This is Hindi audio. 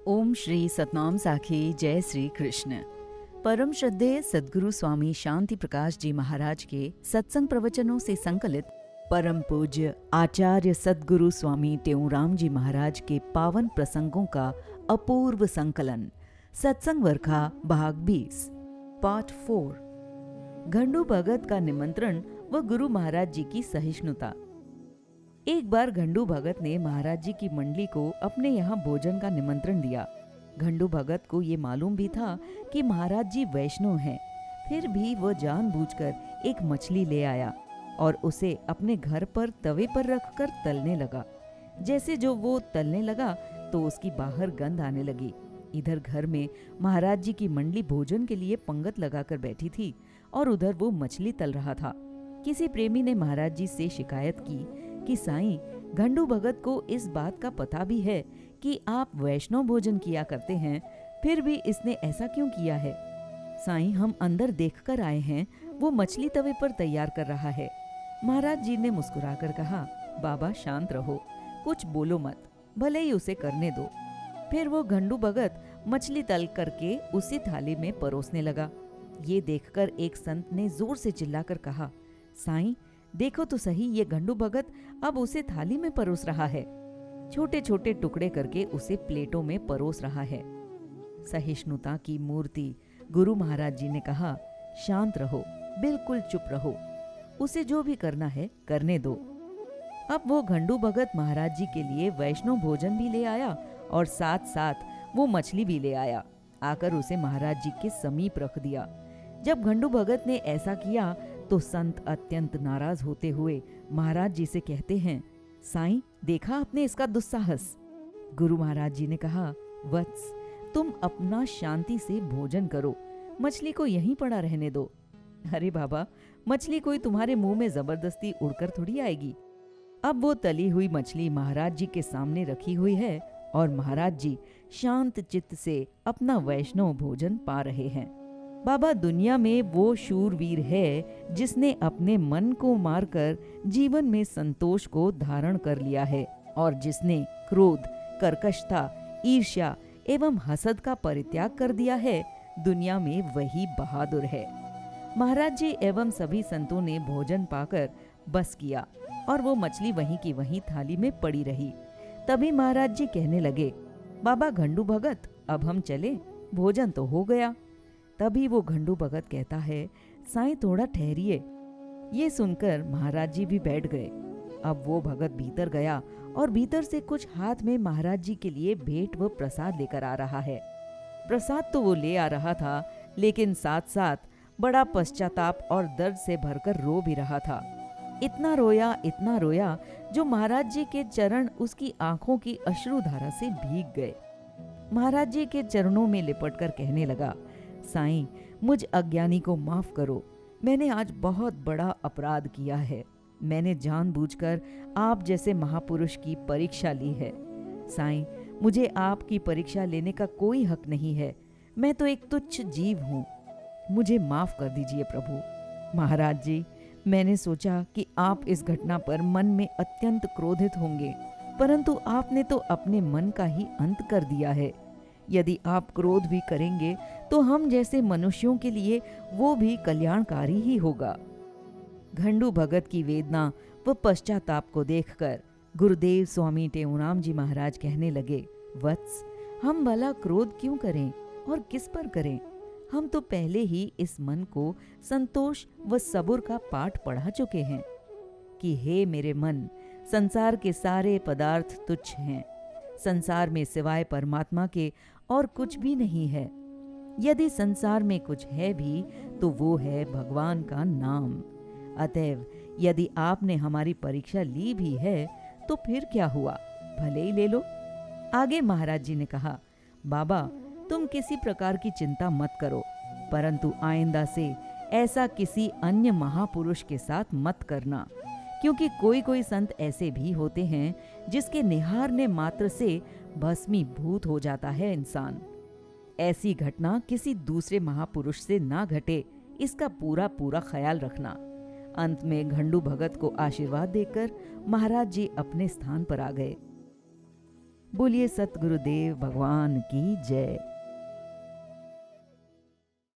ओम श्री सतनाम साखी जय श्री कृष्ण। परम श्रद्धेय सद्गुरु स्वामी शांति प्रकाश जी महाराज के सत्संग प्रवचनों से संकलित परम पूज्य आचार्य सद्गुरु स्वामी टेऊराम जी महाराज के पावन प्रसंगों का अपूर्व संकलन सत्संग वर्खा भाग 20 पार्ट 4 घंडू भगत का निमंत्रण व गुरु महाराज जी की सहिष्णुता। एक बार घंडू भगत ने महाराज जी की मंडली को अपने यहाँ भोजन का निमंत्रण दिया। घंडू भगत को ये मालूम भी था कि महाराज जी वैष्णव हैं, फिर भी वह जानबूझकर एक मछली ले आया और उसे अपने घर पर तवे पर रखकर तलने लगा। जैसे जो वो तलने लगा तो उसकी बाहर गंध आने लगी। इधर घर में महाराज जी की मंडली भोजन के लिए पंगत लगाकर बैठी थी और उधर वो मछली तल रहा था। किसी प्रेमी ने महाराज जी से शिकायत की कि साईं, घंडू भगत को इस बात का पता भी है कि आप वैष्णव भोजन किया करते हैं, फिर भी इसने ऐसा क्यों किया है? साईं, हम अंदर देखकर आए हैं, वो मछली तवे पर तैयार कर रहा है। महाराज जी ने मुस्कुराकर कहा, बाबा शांत रहो, कुछ बोलो मत, भले ही उसे करने दो। फिर वो घंडू भगत मछली तल करके उसी थाली में परोसने लगा। ये देखकर एक संत ने जोर से चिल्लाकर कहा, साईं, देखो तो सही, ये घंडू भगत अब उसे थाली में परोस रहा है, छोटे छोटे टुकड़े करके उसे प्लेटों में परोस रहा है। सहिष्णुता की मूर्ति गुरु महाराज जी ने कहा, शांत रहो, बिल्कुल चुप रहो, उसे जो भी करना है करने दो। अब वो घंडू भगत महाराज जी के लिए वैष्णव भोजन भी ले आया और साथ साथ वो मछली भी ले आया, आकर उसे महाराज जी के समीप रख दिया। जब घंडू भगत ने ऐसा किया तो संत अत्यंत नाराज होते हुए महाराज जी से कहते हैं, साईं, देखा आपने इसका दुस्साहस। गुरु महाराज जी ने कहा, वत्स, तुम अपना शांति से भोजन करो, मछली को यहीं पड़ा रहने दो। अरे बाबा, मछली कोई तुम्हारे मुंह में जबरदस्ती उड़कर थोड़ी आएगी। अब वो तली हुई मछली महाराज जी के सामने रखी हुई है और महाराज जी शांत चित्त से अपना वैष्णव भोजन पा रहे हैं। बाबा, दुनिया में वो शूरवीर है जिसने अपने मन को मारकर जीवन में संतोष को धारण कर लिया है और जिसने क्रोध, कर्कशता, ईर्ष्या एवं हसद का परित्याग कर दिया है, दुनिया में वही बहादुर है। महाराज जी एवं सभी संतों ने भोजन पाकर बस किया और वो मछली वहीं की वहीं थाली में पड़ी रही। तभी महाराज जी कहने लगे, बाबा घंडू भगत, अब हम चले, भोजन तो हो गया। तभी वो घंडू भगत कहता है, साईं थोड़ा ठहरिए। ये सुनकर महाराज जी भी बैठ गए। अब वो भगत भीतर गया और भीतर से कुछ हाथ में महाराज जी के लिए भेंट व प्रसाद लेकर आ रहा है। प्रसाद तो वो ले आ रहा था, लेकिन साथ साथ बड़ा पश्चाताप और दर्द से भरकर रो भी रहा था। इतना रोया जो महाराज जी के चरण उसकी आंखों की अश्रुधारा से भीग गए। महाराज जी के चरणों में लिपटकर कहने लगा, साईं, मुझ अज्ञानी को माफ करो, मैंने आज बहुत बड़ा अपराध किया है। मैंने जानबूझकर आप जैसे महापुरुष की परीक्षा ली है। साईं, मुझे आपकी परीक्षा लेने का कोई हक नहीं है, मैं तो एक तुच्छ जीव हूँ, मुझे माफ कर दीजिए प्रभु। महाराज जी, मैंने सोचा कि आप इस घटना पर मन में अत्यंत क्रोधित होंगे, परंतु आपने तो अपने मन का ही अंत कर दिया है। यदि आप क्रोध भी करेंगे तो हम जैसे मनुष्यों के लिए वो भी कल्याणकारी ही होगा। घंडू भगत की वेदना व पश्चाताप को देखकर गुरुदेव स्वामी टेऊराम जी महाराज कहने लगे, वत्स, हम भला क्रोध क्यों करें और किस पर करें? हम तो पहले ही इस मन को संतोष व सबुर का पाठ पढ़ा चुके हैं कि हे मेरे मन, संसार के सारे पदार्थ तुच्छ हैं, संसार में सिवाय परमात्मा के और कुछ भी नहीं है। यदि संसार में कुछ है भी तो वो है भगवान का नाम। अतएव यदि आपने हमारी परीक्षा ली भी है तो फिर क्या हुआ, भले ही ले लो। आगे महाराज जी ने कहा, बाबा, तुम किसी प्रकार की चिंता मत करो, परंतु आइंदा से ऐसा किसी अन्य महापुरुष के साथ मत करना, क्योंकि कोई कोई संत ऐसे भी होते हैं जिसके निहारने मात्र से भस्मीभूत हो जाता है इंसान। ऐसी घटना किसी दूसरे महापुरुष से ना घटे, इसका पूरा पूरा ख्याल रखना। अंत में घंडू भगत को आशीर्वाद देकर महाराज जी अपने स्थान पर आ गए। बोलिए सतगुरुदेव भगवान की जय।